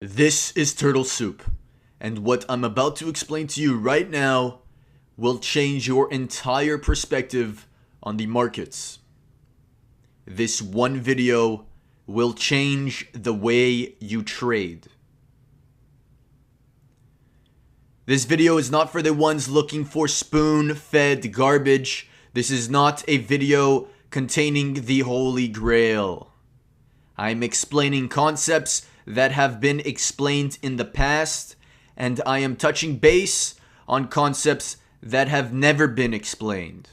This is Turtle Soup, and what I'm about to explain to you right now will change your entire perspective on the markets. This one video will change the way you trade. This video is not for the ones looking for spoon-fed garbage. This is not a video containing the Holy Grail. I'm explaining concepts that have been explained in the past, and I am touching base on concepts that have never been explained.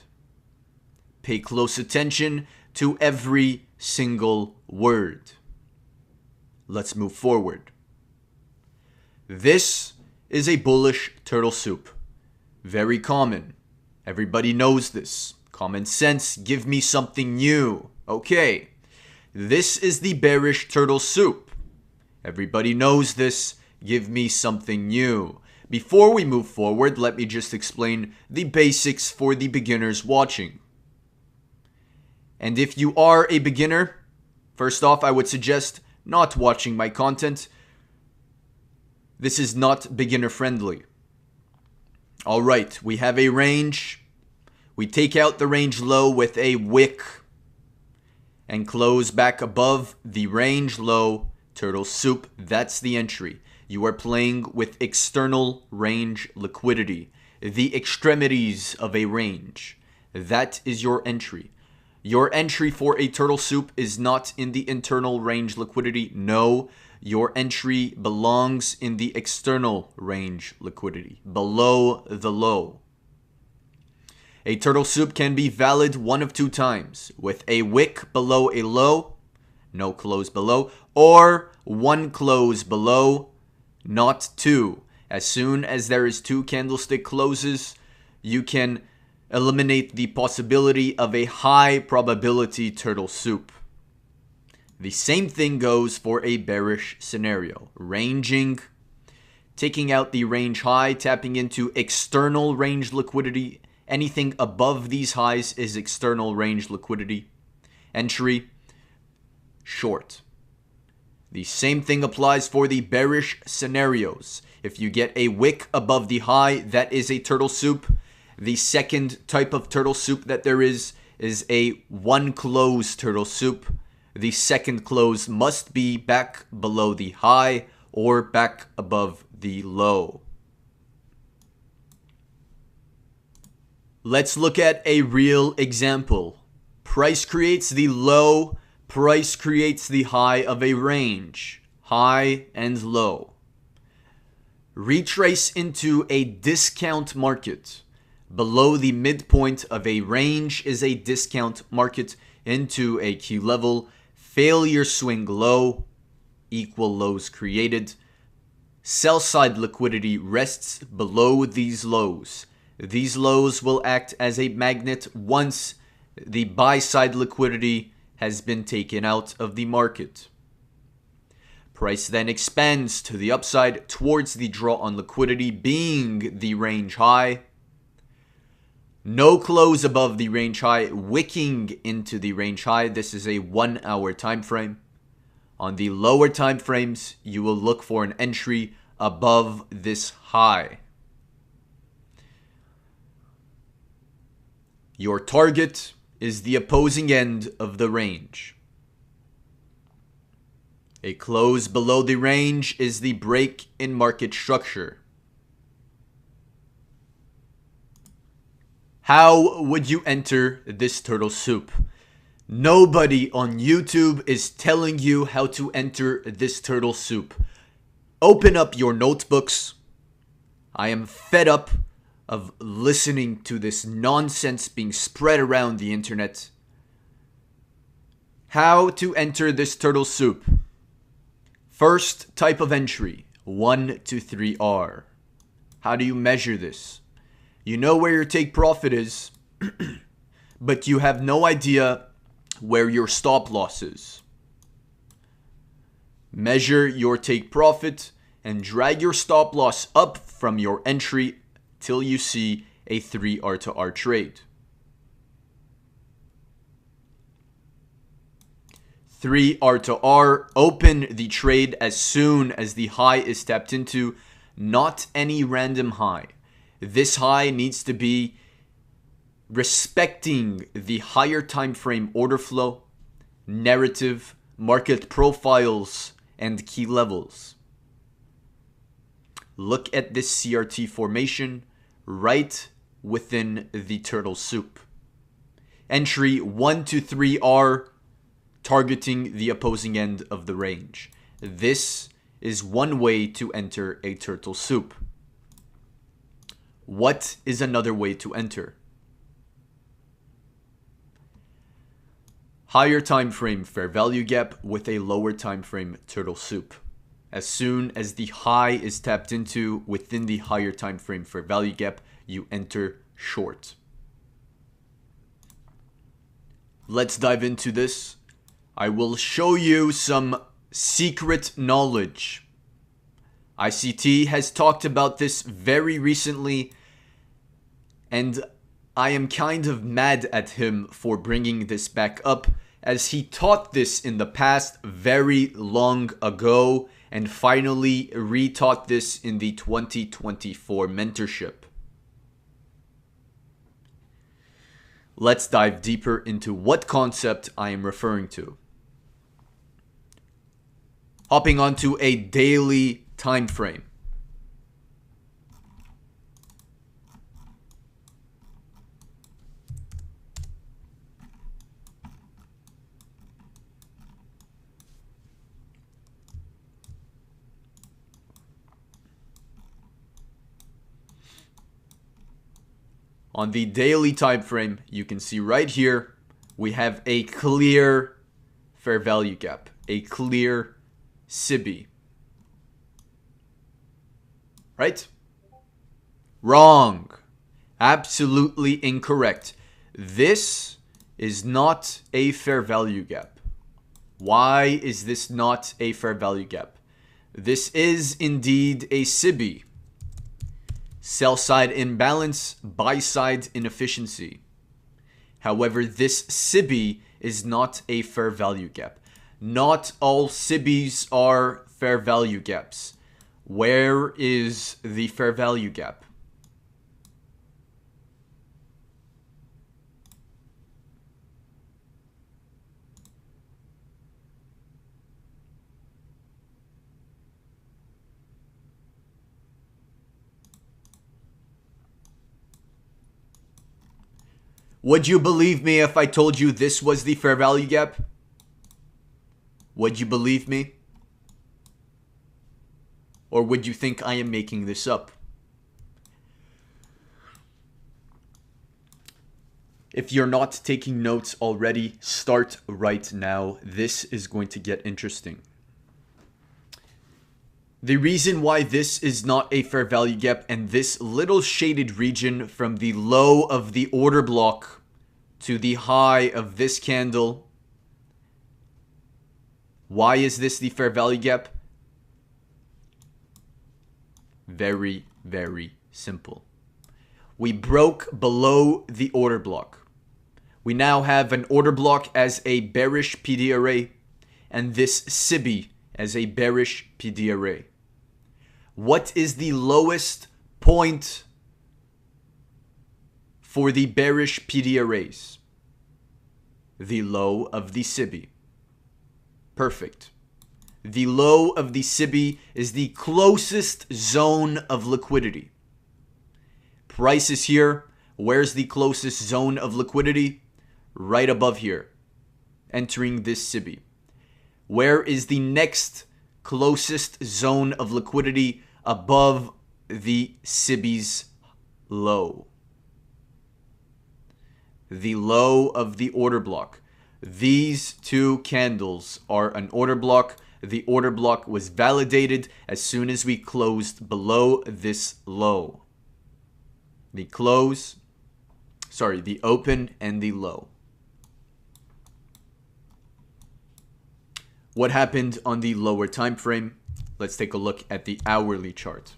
Pay close attention to every single word. Let's move forward. This is a bullish turtle soup. Very common. Everybody knows this. Common sense, give me something new. Okay. This is the bearish turtle soup. Everybody knows this. Give me something new. Before we move forward, let me just explain the basics for the beginners watching. And if you are a beginner, first off, I would suggest not watching my content. This is not beginner friendly. All right, we have a range. We take out the range low with a wick and close back above the range low. Turtle soup, that's the entry. You are playing with external range liquidity, the extremities of a range. That is your entry. Your entry for a turtle soup is not in the internal range liquidity. No, your entry belongs in the external range liquidity, below the low. A turtle soup can be valid one of two times, with a wick below a low, no close below, or one close below, not two. As soon as there is two candlestick closes, you can eliminate the possibility of a high probability turtle soup. The same thing goes for a bearish scenario. Ranging, taking out the range high, tapping into external range liquidity. Anything above these highs is external range liquidity. Entry, short. The same thing applies for the bearish scenarios. If you get a wick above the high, that is a turtle soup. The second type of turtle soup that there is a one close turtle soup. The second close must be back below the high or back above the low. Let's look at a real example. Price creates the low, price creates the high of a range, high and low. Retrace into a discount market. Below the midpoint of a range is a discount market into a key level. Failure swing low, equal lows created. Sell side liquidity rests below these lows. These lows will act as a magnet once the buy side liquidity has been taken out of the market. Price then expands to the upside towards the draw on liquidity being the range high. No close above the range high, wicking into the range high. This is a 1 hour time frame. On the lower time frames, you will look for an entry above this high. Your target is the opposing end of the range. A close below the range is the break in market structure. How would you enter this turtle soup? Nobody on YouTube is telling you how to enter this turtle soup. Open up your notebooks. I am fed up of listening to this nonsense being spread around the internet. How to enter this turtle soup. First type of entry, 1 to 3R. How do you measure this? You know where your take profit is, but you have no idea where your stop loss is. Measure your take profit and drag your stop loss up from your entry till you see a 3R to R trade. 3 R to R. Open the trade as soon as the high is tapped into, not any random high. This high needs to be respecting the higher time frame order flow, narrative, market profiles, and key levels. Look at this CRT formation right within the turtle soup. Entry 1 to 3R, targeting the opposing end of the range. This is one way to enter a turtle soup. What is another way to enter? Higher time frame fair value gap with a lower time frame turtle soup. As soon as the high is tapped into within the higher time frame fair value gap, you enter short. Let's dive into this. I will show you some secret knowledge. ICT has talked about this very recently, and I am kind of mad at him for bringing this back up, as he taught this in the past very long ago and finally retaught this in the 2024 mentorship. Let's dive deeper into what concept I am referring to. Hopping onto a daily time frame. On the daily time frame, you can see right here, we have a clear fair value gap, a clear SIBI. Right? Wrong. Absolutely incorrect. This is not a fair value gap. Why is this not a fair value gap? This is indeed a SIBI. Sell side imbalance, buy side inefficiency. However, this SIBI is not a fair value gap. Not all SIBIs are fair value gaps. Where is the fair value gap? Would you believe me if I told you this was the fair value gap? Would you believe me? Or would you think I am making this up? If you're not taking notes already, start right now. This is going to get interesting. The reason why this is not a fair value gap and this little shaded region from the low of the order block to the high of this candle, why is this the fair value gap? Very, very simple. We broke below the order block. We now have an order block as a bearish PD array and this SIBI as a bearish PD array. What is the lowest point for the bearish PD arrays? The low of the SIBI. Perfect. The low of the SIBI is the closest zone of liquidity. Price is here. Where's the closest zone of liquidity? Right above here, entering this SIBI. Where is the next closest zone of liquidity above the SIBI's low? The low of the order block. These two candles are an order block. The order block was validated as soon as we closed below this low. The open and the low. What happened on the lower time frame? Let's take a look at the hourly chart.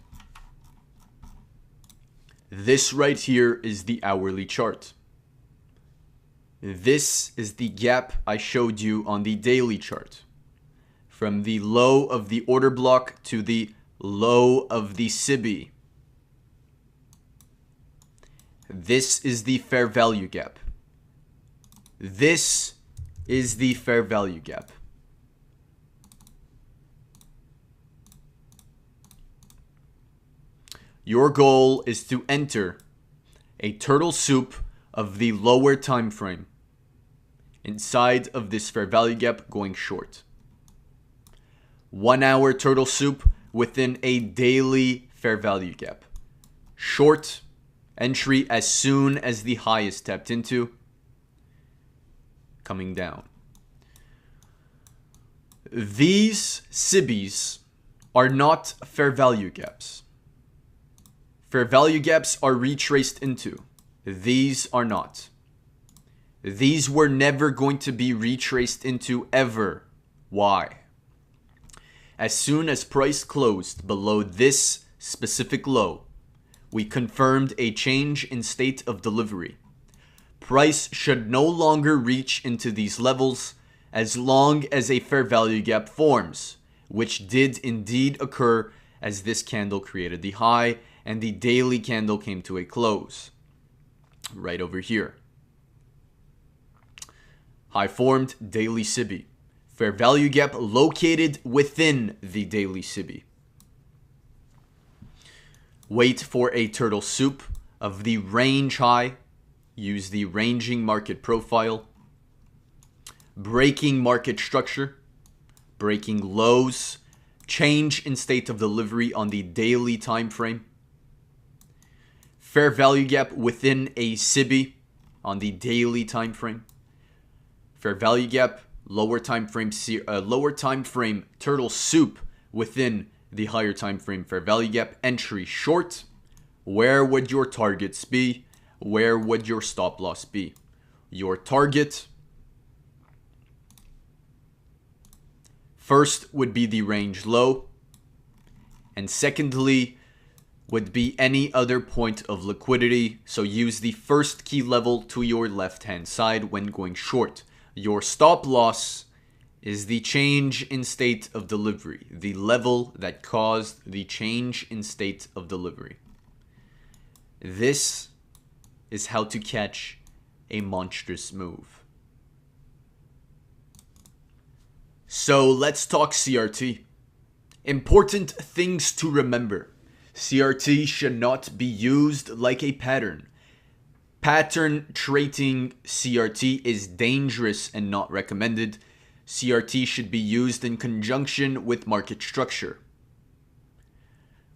This right here is the hourly chart. This is the gap I showed you on the daily chart. From the low of the order block to the low of the SIBI. This is the fair value gap. This is the fair value gap. Your goal is to enter a turtle soup of the lower time frame inside of this fair value gap going short. 1 hour turtle soup within a daily fair value gap. Short entry as soon as the high is tapped into, coming down. These SIBIs are not fair value gaps. Fair value gaps are retraced into. These are not. These were never going to be retraced into ever. Why? As soon as price closed below this specific low, we confirmed a change in state of delivery. Price should no longer reach into these levels as long as a fair value gap forms, which did indeed occur as this candle created the high and the daily candle came to a close. Right over here. High formed, daily SIBI. Fair value gap located within the daily SIBI. Wait for a turtle soup of the range high. Use the ranging market profile. Breaking market structure. Breaking lows. Change in state of delivery on the daily time frame. Fair value gap within a SIBI on the daily time frame. Fair value gap, lower time frame turtle soup within the higher time frame fair value gap. Entry short. Where would your targets be? Where would your stop loss be? Your target first would be the range low, and secondly would be any other point of liquidity. So use the first key level to your left hand side when going short. Your stop loss is the change in state of delivery, the level that caused the change in state of delivery. This is how to catch a monstrous move. So let's talk CRT. Important things to remember. CRT should not be used like a pattern. Pattern trading CRT is dangerous and not recommended. CRT should be used in conjunction with market structure.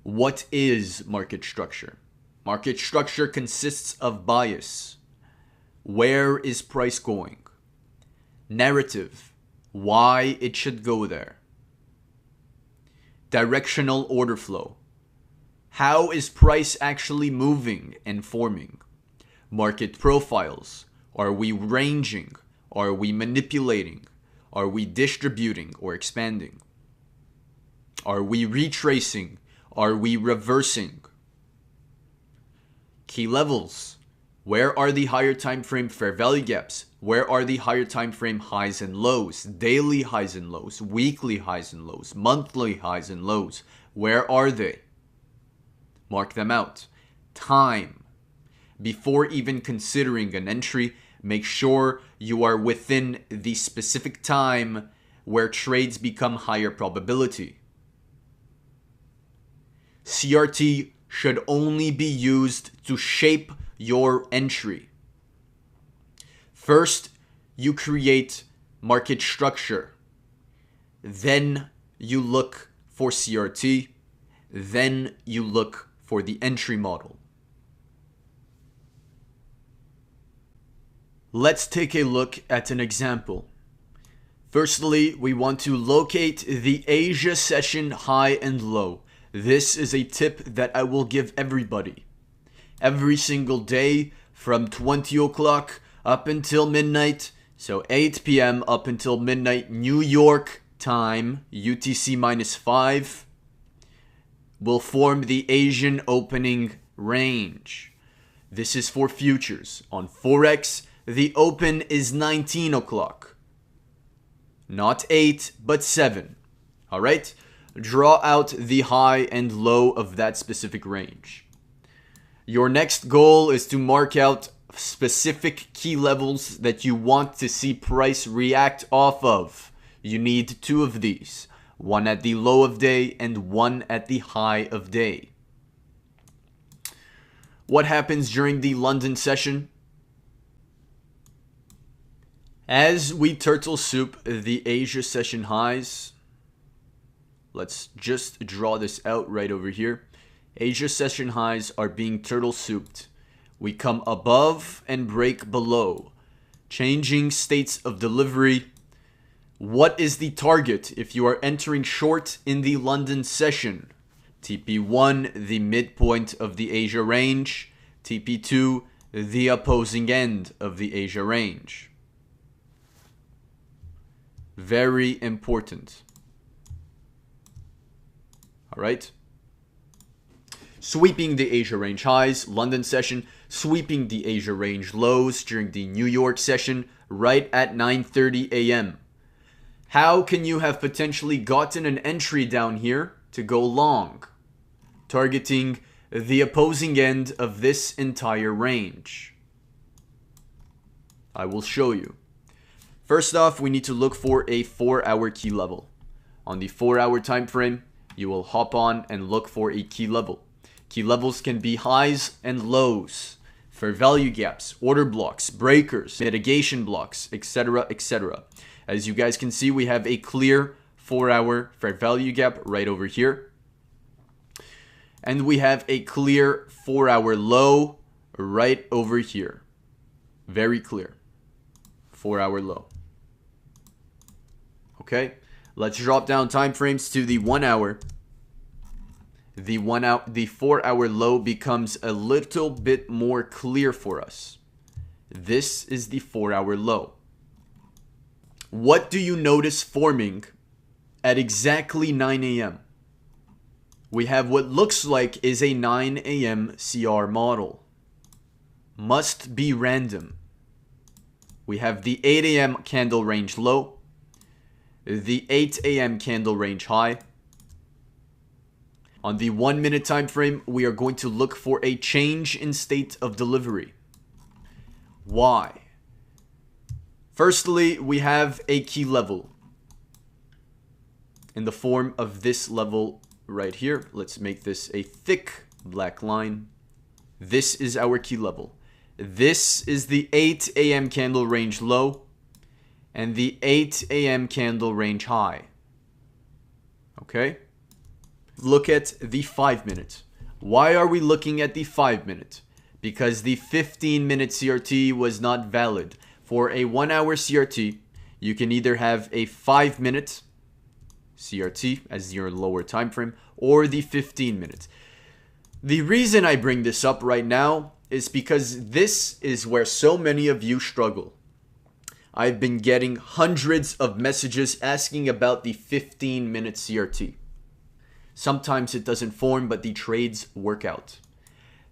What is market structure? Market structure consists of bias. Where is price going? Narrative. Why it should go there. Directional order flow. How is price actually moving and forming? Market profiles. Are we ranging? Are we manipulating? Are we distributing or expanding? Are we retracing? Are we reversing? Key levels. Where are the higher time frame fair value gaps? Where are the higher time frame highs and lows? Daily highs and lows, weekly highs and lows, monthly highs and lows. Where are they? Mark them out. Time. Before even considering an entry, make sure you are within the specific time where trades become higher probability. CRT should only be used to shape your entry. First, you create market structure. Then you look for CRT. Then you look for the entry model. Let's take a look at an example. Firstly, we want to locate the Asia session high and low. This is a tip that I will give everybody. Every single day from 20 o'clock up until midnight, so 8 p.m. up until midnight New York time, UTC -5, will form the Asian opening range. This is for futures. On Forex, the open is 19 o'clock. Not 8, but 7. All right? Draw out the high and low of that specific range. Your next goal is to mark out specific key levels that you want to see price react off of. You need 2 of these. One at the low of day and one at the high of day. What happens during the London session? As we turtle soup the Asia session highs, let's just draw this out right over here. Asia session highs are being turtle souped. We come above and break below. Changing states of delivery. What is the target if you are entering short in the London session? TP1, the midpoint of the Asia range. TP2, the opposing end of the Asia range. Very important. All right. Sweeping the Asia range highs, London session, sweeping the Asia range lows during the New York session right at 9:30 a.m. How can you have potentially gotten an entry down here to go long? Targeting the opposing end of this entire range. I will show you. First off, we need to look for a 4-hour key level. On the 4-hour time frame, you will hop on and look for a key level. Key levels can be highs and lows, fair value gaps, order blocks, breakers, mitigation blocks, etc., etc. As you guys can see, we have a clear 4-hour fair value gap right over here. And we have a clear 4-hour low right over here. Very clear. 4-hour low. Okay, let's drop down time frames to the 1 hour. The 4-hour low becomes a little bit more clear for us. This is the 4-hour low. What do you notice forming at exactly 9 a.m.? We have what looks like is a 9 a.m. CR model. Must be random. We have the 8 a.m. candle range low, the 8 a.m. candle range high. On the 1 minute time frame, we are going to look for a change in state of delivery. Why? Firstly, we have a key level in the form of this level right here. Let's make this a thick black line. This is our key level. This is the 8 a.m. candle range low and the 8 a.m. candle range high. Okay? Look at the 5 minute. Why are we looking at the 5 minute? Because the 15-minute CRT was not valid. For a 1-hour CRT, you can either have a 5-minute CRT as your lower time frame or the 15-minute. The reason I bring this up right now is because this is where so many of you struggle. I've been getting hundreds of messages asking about the 15-minute CRT. Sometimes it doesn't form, but the trades work out.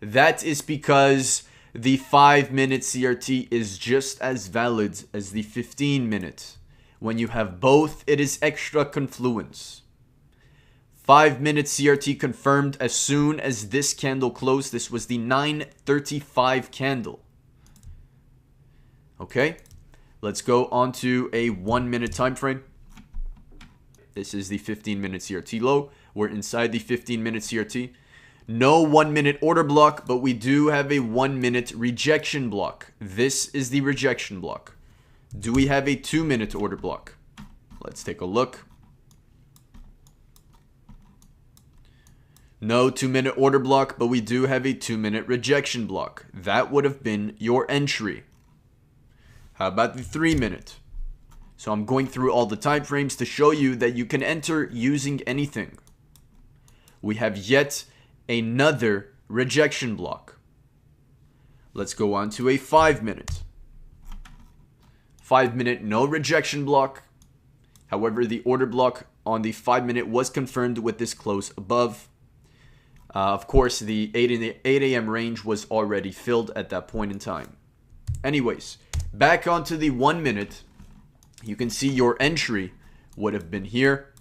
That is because the 5-minute CRT is just as valid as the 15-minute. When you have both, it is extra confluence. 5-minute CRT confirmed as soon as this candle closed. This was the 9:35 candle. Okay, let's go on to a 1 minute time frame. This is the 15-minute CRT low. We're inside the 15-minute CRT. No 1 minute order block, but we do have a 1 minute rejection block. This is the rejection block. Do we have a 2 minute order block? Let's take a look. No 2 minute order block, but we do have a 2 minute rejection block. That would have been your entry. How about the 3 minute? So I'm going through all the time frames to show you that you can enter using anything. We have yet another rejection block. Let's go on to a 5 minute. 5 minute, no rejection block. However, the order block on the 5 minute was confirmed with this close above. Of course, the 8 a.m. range was already filled at that point in time. Anyways, Back onto the 1 minute, you can see your entry would have been here,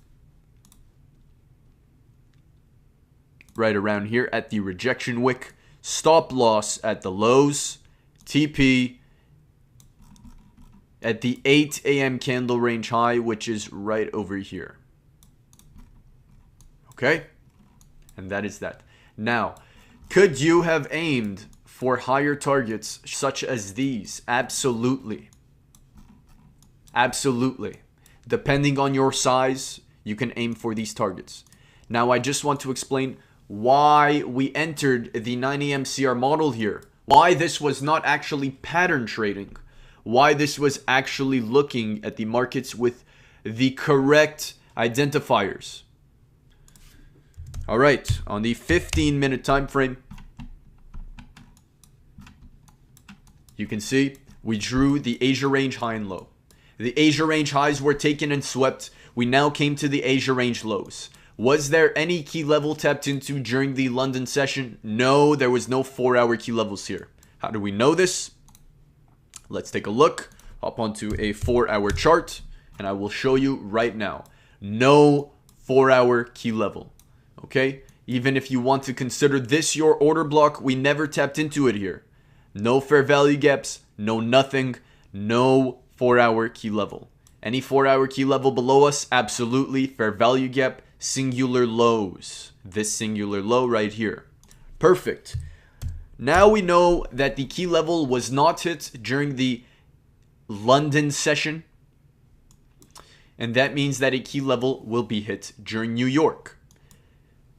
right around here at the rejection wick, stop loss at the lows, TP at the 8 a.m. candle range high, which is right over here. Okay? And that is that. Now, could you have aimed for higher targets such as these? Absolutely. Absolutely. Depending on your size, you can aim for these targets. Now, I just want to explain why we entered the 9 a.m. CR model here. Why this was not actually pattern trading. Why this was actually looking at the markets with the correct identifiers. All right, on the 15-minute time frame, you can see we drew the Asia range high and low. The Asia range highs were taken and swept. We now came to the Asia range lows. Was there any key level tapped into during the London session? No, there was no 4-hour key levels here. How do we know this? Let's take a look. Hop onto a 4-hour chart, and I will show you right now. No 4-hour key level. Okay? Even if you want to consider this your order block, we never tapped into it here. No fair value gaps, no nothing, no 4-hour key level. Any 4-hour key level below us, absolutely fair value gap, singular lows. This singular low right here. Perfect. Now we know that the key level was not hit during the London session. And that means that a key level will be hit during New York.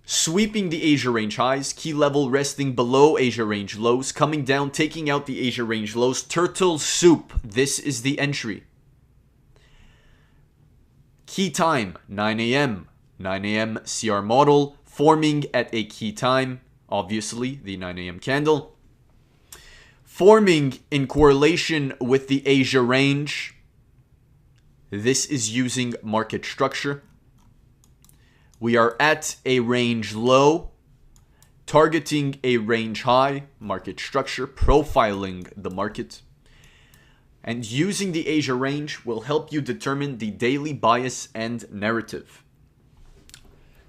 Sweeping the Asia range highs, key level resting below Asia range lows, coming down, taking out the Asia range lows. Turtle soup, this is the entry. Key time, 9 a.m. 9 a.m. CR model, forming at a key time, obviously the 9 a.m. candle. Forming in correlation with the Asia range. This is using market structure. We are at a range low, targeting a range high, market structure, profiling the market. And using the Asia range will help you determine the daily bias and narrative.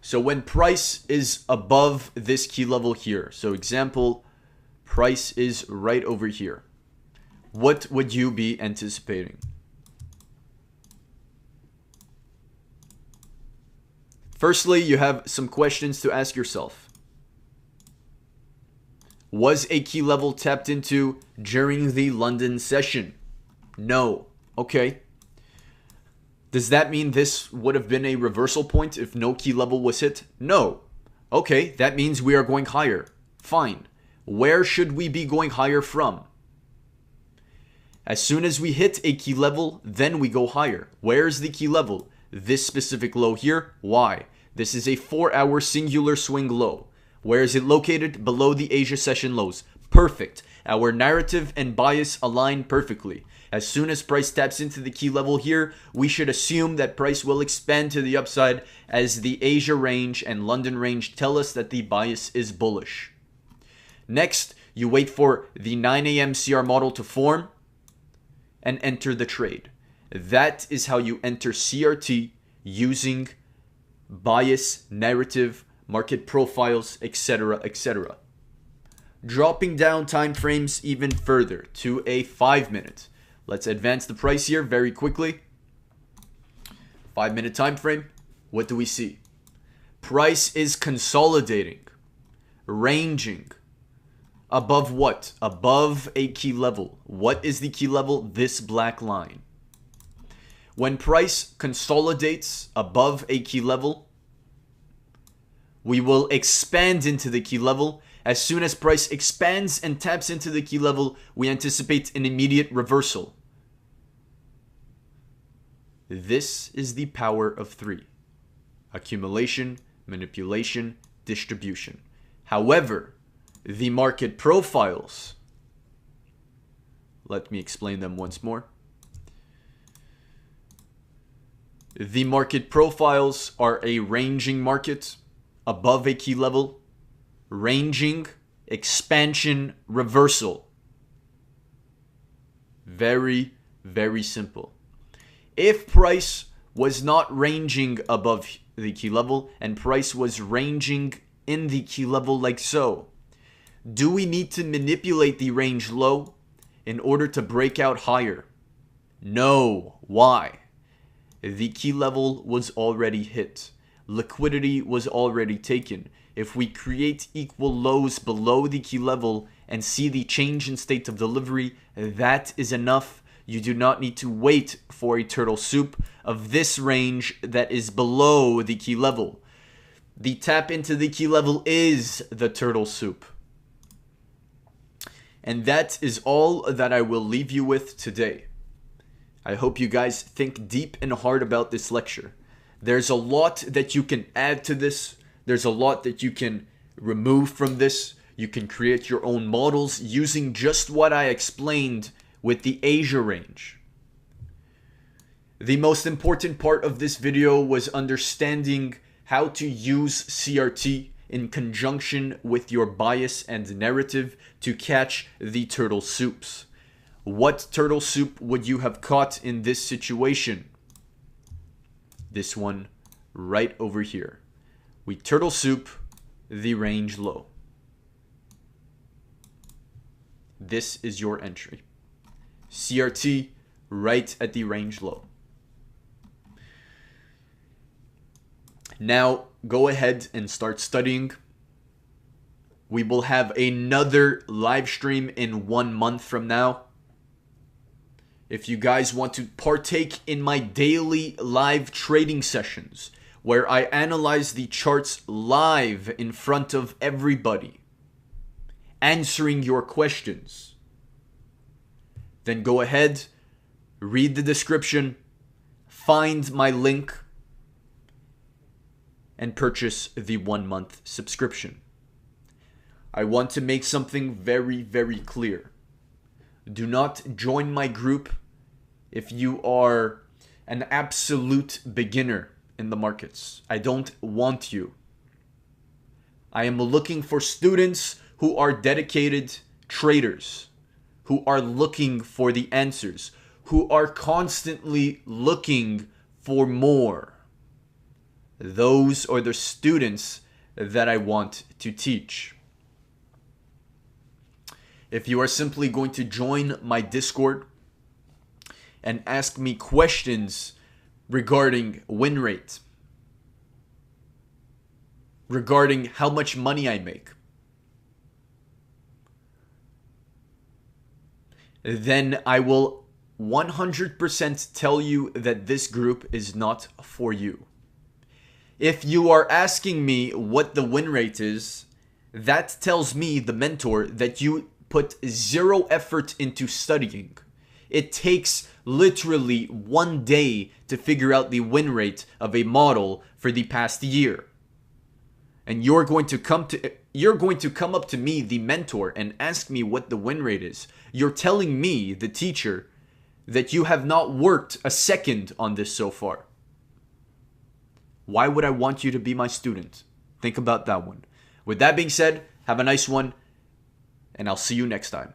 So when price is above this key level here, so example, price is right over here, what would you be anticipating? Firstly, you have some questions to ask yourself. Was a key level tapped into during the London session? No. Okay. Does that mean this would have been a reversal point if no key level was hit? No. Okay, that means we are going higher. Fine. Where should we be going higher from? As soon as we hit a key level, then we go higher. Where is the key level? This specific low here. Why? This is a 4-hour singular swing low. Where is it located? Below the Asia session lows. Perfect. Our narrative and bias align perfectly. As soon as price taps into the key level here, we should assume that price will expand to the upside as the Asia range and London range tell us that the bias is bullish. Next, you wait for the 9 a.m. CR model to form and enter the trade. That is how you enter CRT using bias, narrative, market profiles, etc., etc. Dropping down time frames even further to a 5-minute. Let's advance the price here very quickly. 5-minute time frame. What do we see? Price is consolidating, ranging. Above what? Above a key level. What is the key level? This black line. When price consolidates above a key level, we will expand into the key level. As soon as price expands and taps into the key level, we anticipate an immediate reversal. This is the power of 3. Accumulation, manipulation, distribution. However, the market profiles, let me explain them once more. The market profiles are a ranging market above a key level, ranging, expansion, reversal. Very, very simple. If price was not ranging above the key level and price was ranging in the key level like so, do we need to manipulate the range low in order to break out higher? No. Why? The key level was already hit. Liquidity was already taken. If we create equal lows below the key level and see the change in state of delivery, that is enough. You do not need to wait for a turtle soup of this range that is below the key level. The tap into the key level is the turtle soup. And that is all that I will leave you with today. I hope you guys think deep and hard about this lecture. There's a lot that you can add to this. There's a lot that you can remove from this. You can create your own models using just what I explained with the Asia range. The most important part of this video was understanding how to use CRT in conjunction with your bias and narrative to catch the turtle soups. What turtle soup would you have caught in this situation? This one right over here. We turtle soup the range low. This is your entry. CRT right at the range low. Now go ahead and start studying. We will have another live stream in 1 month from now. If you guys want to partake in my daily live trading sessions, where I analyze the charts live in front of everybody, answering your questions, then go ahead, read the description, find my link, and purchase the 1 month subscription. I want to make something very, very clear. Do not join my group if you are an absolute beginner in the markets. I don't want you. I am looking for students who are dedicated traders, who are looking for the answers, who are constantly looking for more. Those are the students that I want to teach. If you are simply going to join my Discord and ask me questions regarding win rate, regarding how much money I make, then I will 100% tell you that this group is not for you. If you are asking me what the win rate is, that tells me, the mentor, that you put zero effort into studying. It takes literally 1 day to figure out the win rate of a model for the past year. And you're going to come up to me, the mentor, and ask me what the win rate is. You're telling me, the teacher, that you have not worked a second on this so far. Why would I want you to be my student? Think about that one. With that being said, have a nice one, and I'll see you next time.